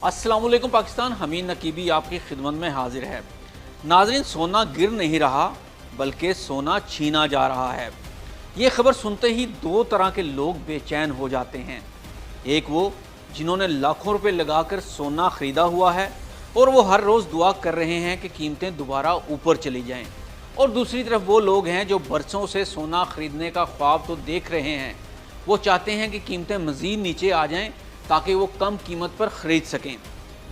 अस्सलाम वालेकुम पाकिस्तान। हमीद नकीबी आपकी खिदमत में हाजिर है। नाजरीन, सोना गिर नहीं रहा बल्कि सोना छीना जा रहा है। ये खबर सुनते ही दो तरह के लोग बेचैन हो जाते हैं। एक वो जिन्होंने लाखों रुपए लगाकर सोना ख़रीदा हुआ है और वो हर रोज़ दुआ कर रहे हैं कि कीमतें दोबारा ऊपर चली जाएं, और दूसरी तरफ वो लोग हैं जो बरसों से सोना ख़रीदने का ख्वाब तो देख रहे हैं। वो चाहते हैं कि कीमतें मज़ीद नीचे आ जाएं ताकि वो कम कीमत पर ख़रीद सकें।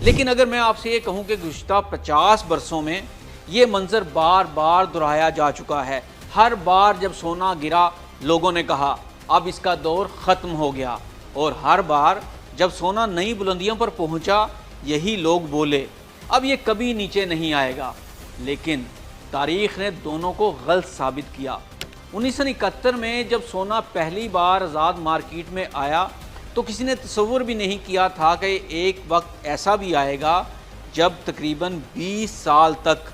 लेकिन अगर मैं आपसे ये कहूँ कि गुज़िश्ता 50 बरसों में ये मंज़र बार बार दोहराया जा चुका है। हर बार जब सोना गिरा लोगों ने कहा अब इसका दौर ख़त्म हो गया, और हर बार जब सोना नई बुलंदियों पर पहुँचा यही लोग बोले अब ये कभी नीचे नहीं आएगा। लेकिन तारीख़ ने दोनों को गलत साबित किया। 1971 में जब सोना पहली बार आज़ाद मार्केट में आया तो किसी ने तसव्वुर भी नहीं किया था कि एक वक्त ऐसा भी आएगा जब तकरीबन 20 साल तक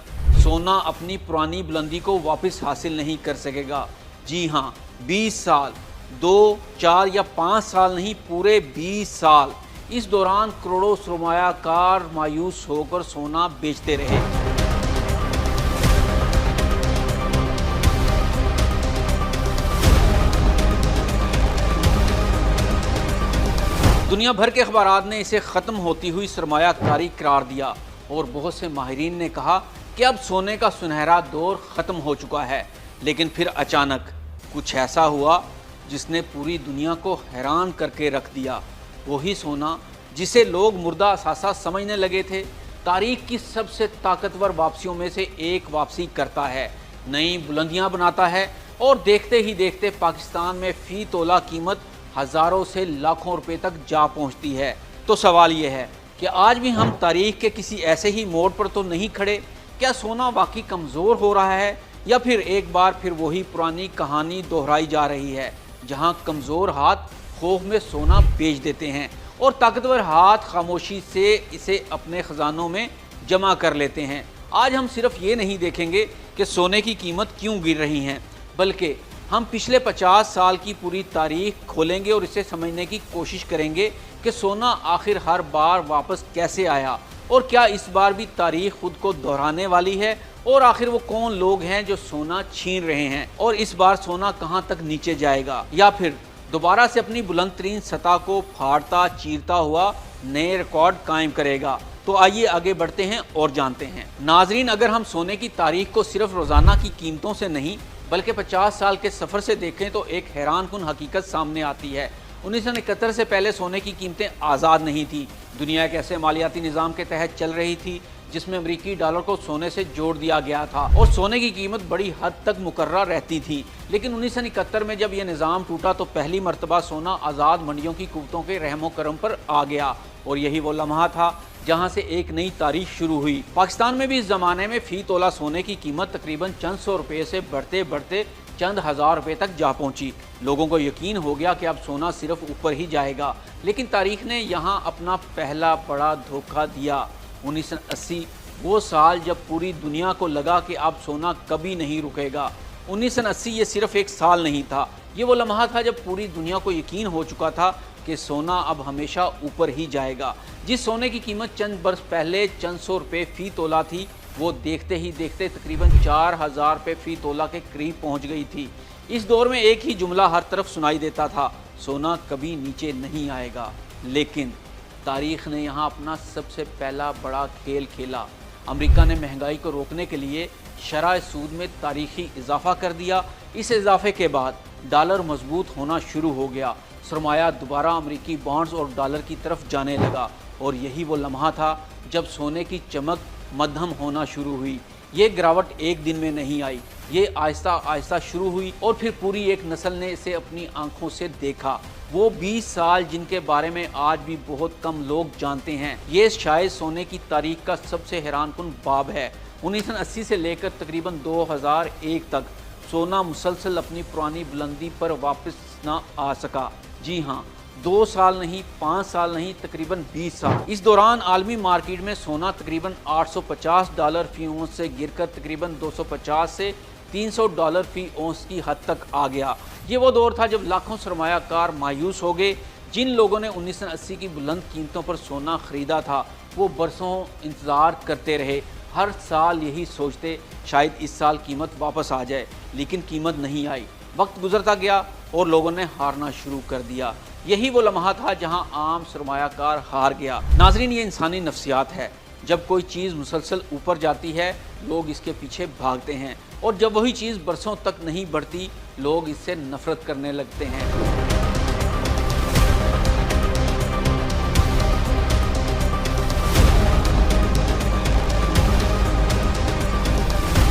सोना अपनी पुरानी बुलंदी को वापस हासिल नहीं कर सकेगा। जी हाँ, 20 साल, 2, 4 या 5 साल नहीं, पूरे 20 साल। इस दौरान करोड़ों सरमायाकार मायूस होकर सोना बेचते रहे। दुनिया भर के अखबारात ने इसे ख़त्म होती हुई सरमायाकारी करार दिया, और बहुत से माहिरीन ने कहा कि अब सोने का सुनहरा दौर ख़त्म हो चुका है। लेकिन फिर अचानक कुछ ऐसा हुआ जिसने पूरी दुनिया को हैरान करके रख दिया। वही सोना जिसे लोग मुर्दा असासा समझने लगे थे, तारीख़ की सबसे ताकतवर वापसियों में से एक वापसी करता है, नई बुलंदियां बनाता है, और देखते ही देखते पाकिस्तान में फ़ी तोला कीमत हज़ारों से लाखों रुपए तक जा पहुंचती है। तो सवाल ये है कि आज भी हम तारीख़ के किसी ऐसे ही मोड़ पर तो नहीं खड़े? क्या सोना वाकई कमज़ोर हो रहा है, या फिर एक बार फिर वही पुरानी कहानी दोहराई जा रही है जहां कमज़ोर हाथ खौफ में सोना बेच देते हैं और ताकतवर हाथ खामोशी से इसे अपने ख़जानों में जमा कर लेते हैं? आज हम सिर्फ ये नहीं देखेंगे कि सोने की कीमत क्यों गिर रही हैं, बल्कि हम पिछले 50 साल की पूरी तारीख खोलेंगे और इसे समझने की कोशिश करेंगे कि सोना आखिर हर बार वापस कैसे आया, और क्या इस बार भी तारीख खुद को दोहराने वाली है, और आखिर वो कौन लोग हैं जो सोना छीन रहे हैं, और इस बार सोना कहाँ तक नीचे जाएगा, या फिर दोबारा से अपनी बुलंद तरीन सतह को फाड़ता चीरता हुआ नए रिकॉर्ड कायम करेगा। तो आइए आगे बढ़ते हैं और जानते हैं। नाजरीन, अगर हम सोने की तारीख को सिर्फ रोज़ाना की कीमतों से नहीं बल्कि 50 साल के सफ़र से देखें तो एक हैरान कुन हकीकत सामने आती है। 1971 से पहले सोने की कीमतें आज़ाद नहीं थी। दुनिया एक ऐसे मालियाती निज़ाम के तहत चल रही थी जिसमें अमरीकी डॉलर को सोने से जोड़ दिया गया था और सोने की कीमत बड़ी हद तक मुकर्रर रहती थी। लेकिन 1971 में जब यह निज़ाम टूटा तो पहली मरतबा सोना आज़ाद मंडियों की क़ुव्वतों के रहमो करम पर आ गया, और यही वो लम्हा था जहां से एक नई तारीख शुरू हुई। पाकिस्तान में भी इस ज़माने में फ़ी तोला सोने की कीमत तकरीबन चंद सौ रुपये से बढ़ते बढ़ते चंद हज़ार रुपये तक जा पहुंची। लोगों को यकीन हो गया कि अब सोना सिर्फ ऊपर ही जाएगा। लेकिन तारीख ने यहाँ अपना पहला बड़ा धोखा दिया। 1980 वो साल जब पूरी दुनिया को लगा कि अब सोना कभी नहीं रुकेगा। 1980 ये सिर्फ एक साल नहीं था, ये वो लम्हा था जब पूरी दुनिया को यकीन हो चुका था कि सोना अब हमेशा ऊपर ही जाएगा। जिस सोने की कीमत चंद बरस पहले चंद सौ रुपये फ़ी तोला थी, वो देखते ही देखते तकरीबन 4000 रुपये फ़ी तोला के करीब पहुंच गई थी। इस दौर में एक ही जुमला हर तरफ सुनाई देता था, सोना कभी नीचे नहीं आएगा। लेकिन तारीख़ ने यहाँ अपना सबसे पहला बड़ा खेल खेला। अमेरिका ने महंगाई को रोकने के लिए शरह सूद में तारीख़ी इजाफ़ा कर दिया। इस इजाफे के बाद डॉलर मजबूत होना शुरू हो गया। सरमाया दोबारा अमेरिकी बॉन्ड्स और डॉलर की तरफ जाने लगा, और यही वो लम्हा था जब सोने की चमक मध्यम होना शुरू हुई। ये गिरावट एक दिन में नहीं आई, ये आहिस्ता आहिस्ता शुरू हुई, और फिर पूरी एक नस्ल ने इसे अपनी आंखों से देखा। वो 20 साल जिनके बारे में आज भी बहुत कम लोग जानते हैं। ये शायद सोने की तारीख का सबसे हैरानकुन बाब है। 1980 से लेकर तकरीबन 2001 तक सोना मुसलसल अपनी पुरानी बुलंदी पर वापस ना आ सका। जी हाँ, 2 साल नहीं, 5 साल नहीं, तकरीबन 20 साल। इस दौरान आलमी मार्केट में सोना तकरीबन $850 फ़ी औंस से गिरकर तकरीबन 250 से $300 फ़ी औंस की हद तक आ गया। ये वो दौर था जब लाखों सरमायाकार मायूस हो गए, जिन लोगों ने 1980 की बुलंद कीमतों पर सोना खरीदा था वो बरसों इंतज़ार करते रहे, हर साल यही सोचते शायद इस साल कीमत वापस आ जाए, लेकिन कीमत नहीं आई। वक्त गुजरता गया और लोगों ने हारना शुरू कर दिया। यही वो लम्हा था जहां आम सरमायाकार हार गया। नाजरीन, ये इंसानी नफ्सियात है। जब कोई चीज़ मुसलसल ऊपर जाती है लोग इसके पीछे भागते हैं, और जब वही चीज़ बरसों तक नहीं बढ़ती लोग इससे नफरत करने लगते हैं।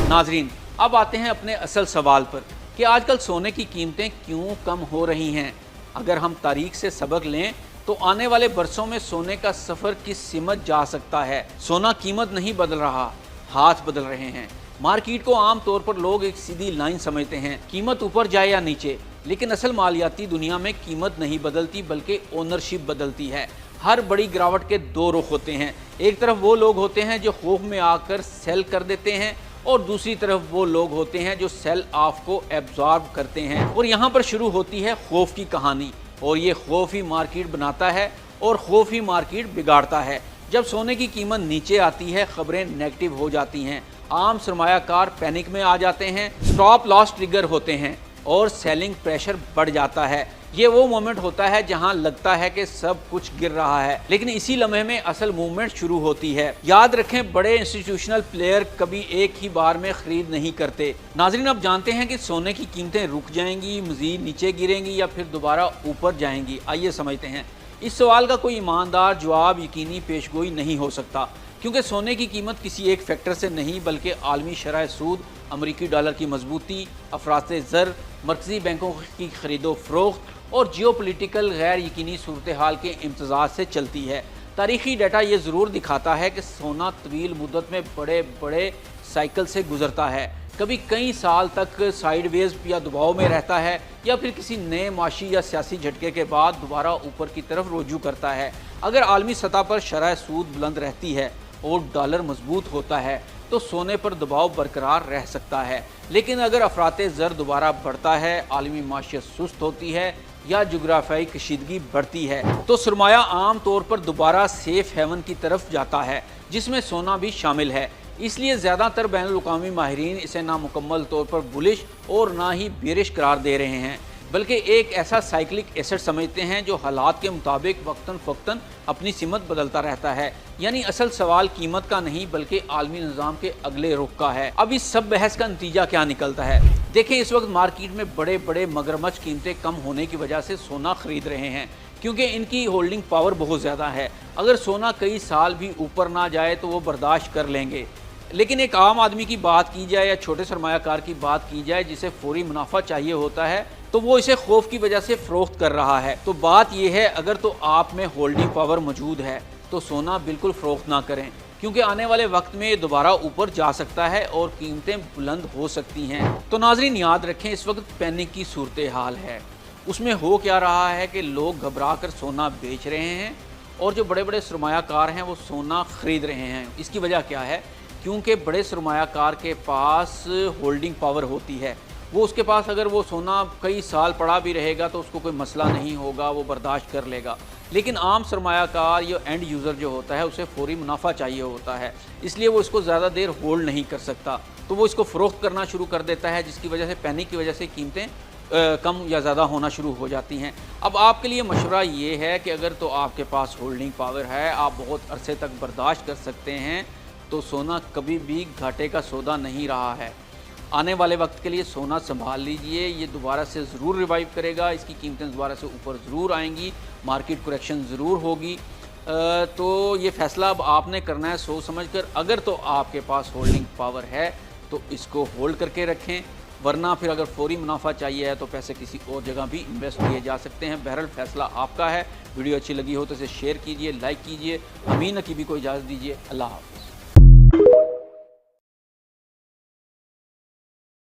नाजरीन, अब आते हैं अपने असल सवाल पर कि आजकल सोने की कीमतें क्यों कम हो रही हैं। अगर हम तारीख से सबक लें तो आने वाले बरसों में सोने का सफ़र किस सिमत जा सकता है। सोना कीमत नहीं बदल रहा, हाथ बदल रहे हैं। मार्केट को आम तौर पर लोग एक सीधी लाइन समझते हैं, कीमत ऊपर जाए या नीचे, लेकिन असल मालियाती दुनिया में कीमत नहीं बदलती बल्कि ओनरशिप बदलती है। हर बड़ी गिरावट के दो रुख होते हैं। एक तरफ वो लोग होते हैं जो खौफ में आकर सेल कर देते हैं, और दूसरी तरफ वो लोग होते हैं जो सेल ऑफ को एब्जॉर्ब करते हैं। और यहाँ पर शुरू होती है खौफ की कहानी, और ये खौफ ही मार्केट बनाता है और खौफ ही मार्केट बिगाड़ता है। जब सोने की कीमत नीचे आती है खबरें नेगेटिव हो जाती हैं, आम सरमायाकार पैनिक में आ जाते हैं, स्टॉप लॉस ट्रिगर होते हैं और सेलिंग प्रेशर बढ़ जाता है। ये वो मोमेंट होता है जहां लगता है कि सब कुछ गिर रहा है, लेकिन इसी लम्हे में असल मूवमेंट शुरू होती है। याद रखें, बड़े इंस्टीट्यूशनल प्लेयर कभी एक ही बार में खरीद नहीं करते। नाजरीन, आप जानते हैं कि सोने की कीमतें रुक जाएंगी, मजीद नीचे गिरेंगी या फिर दोबारा ऊपर जाएंगी। आइए समझते हैं। इस सवाल का कोई ईमानदार जवाब यकीनी पेशगोई नहीं हो सकता, क्योंकि सोने की कीमत किसी एक फैक्टर से नहीं बल्कि आलमी शरह सूद, अमरीकी डॉलर की मजबूती, अफराते ज़र, मरकज़ी बैंकों की खरीदो फरोख्त और जियोपॉलिटिकल गैर यकीनी सूरत हाल के इम्तजाज से चलती है। तारीखी डाटा ये ज़रूर दिखाता है कि सोना तवील मुद्दत में बड़े बड़े साइकिल से गुजरता है। कभी कई साल तक साइडवेज या दबाव में रहता है, या फिर किसी नए माशी या सियासी झटके के बाद दोबारा ऊपर की तरफ रुजू करता है। अगर आलमी सतह पर शरह सूद बुलंद रहती है और डॉलर मजबूत होता है तो सोने पर दबाव बरकरार रह सकता है, लेकिन अगर अफराते ज़र दोबारा बढ़ता है, आलमी माशियत सुस्त होती है या जोग्राफियाई कशीदगी बढ़ती है तो सरमाया आम तौर पर दोबारा सेफ हेवन की तरफ जाता है, जिसमें सोना भी शामिल है। इसलिए ज़्यादातर बैनुल-अक़वामी माहिरीन इसे नामुकम्मल तौर पर बुलिश और ना ही बेरिश करार दे रहे हैं, बल्कि एक ऐसा साइक्लिक एसेट समझते हैं जो हालात के मुताबिक वक्तन फ़क्तन अपनी सिमत बदलता रहता है। यानी असल सवाल कीमत का नहीं बल्कि आलमी निज़ाम के अगले रुख का है। अब इस सब बहस का नतीजा क्या निकलता है? देखें, इस वक्त मार्केट में बड़े बड़े मगरमच्छ कीमतें कम होने की वजह से सोना खरीद रहे हैं, क्योंकि इनकी होल्डिंग पावर बहुत ज़्यादा है। अगर सोना कई साल भी ऊपर ना जाए तो वो बर्दाश्त कर लेंगे, लेकिन एक आम आदमी की बात की जाए या छोटे सरमायाकार की बात की जाए जिसे फौरी मुनाफा चाहिए होता है, तो वो इसे खौफ की वजह से फरोख्त कर रहा है। तो बात यह है, अगर तो आप में होल्डिंग पावर मौजूद है तो सोना बिल्कुल फरोख्त ना करें, क्योंकि आने वाले वक्त में ये दोबारा ऊपर जा सकता है और कीमतें बुलंद हो सकती हैं। तो नाजरीन, याद रखें, इस वक्त पैनिक की सूरत हाल है। उसमें हो क्या रहा है कि लोग घबरा कर सोना बेच रहे हैं और जो बड़े बड़े सरमायाकार हैं वो सोना खरीद रहे हैं। इसकी वजह क्या है? क्योंकि बड़े सरमायाकार के पास होल्डिंग पावर होती है। वो उसके पास अगर वो सोना कई साल पड़ा भी रहेगा तो उसको कोई मसला नहीं होगा, वो बर्दाश्त कर लेगा। लेकिन आम सरमायाकार या एंड यूज़र जो होता है उसे फौरी मुनाफा चाहिए होता है, इसलिए वो इसको ज़्यादा देर होल्ड नहीं कर सकता, तो वो इसको फ़रोख्त करना शुरू कर देता है, जिसकी वजह से पैनिक की वजह से कीमतें कम या ज़्यादा होना शुरू हो जाती हैं। अब आपके लिए मशवरा ये है कि अगर तो आपके पास होल्डिंग पावर है, आप बहुत अरसे तक बर्दाश्त कर सकते हैं, तो सोना कभी भी घाटे का सौदा नहीं रहा है। आने वाले वक्त के लिए सोना संभाल लीजिए, ये दोबारा से ज़रूर रिवाइव करेगा, इसकी कीमतें दोबारा से ऊपर ज़रूर आएंगी, मार्केट करेक्शन ज़रूर होगी। तो ये फ़ैसला अब आपने करना है सोच समझ कर। अगर तो आपके पास होल्डिंग पावर है तो इसको होल्ड करके रखें, वरना फिर अगर फौरी मुनाफा चाहिए है तो पैसे किसी और जगह भी इन्वेस्ट किए जा सकते हैं। बहरहाल फ़ैसला आपका है। वीडियो अच्छी लगी हो तो इसे शेयर कीजिए, लाइक कीजिए। अमीन नकीबी को इजाज़त दीजिए। अल्लाह हाफ़िज़।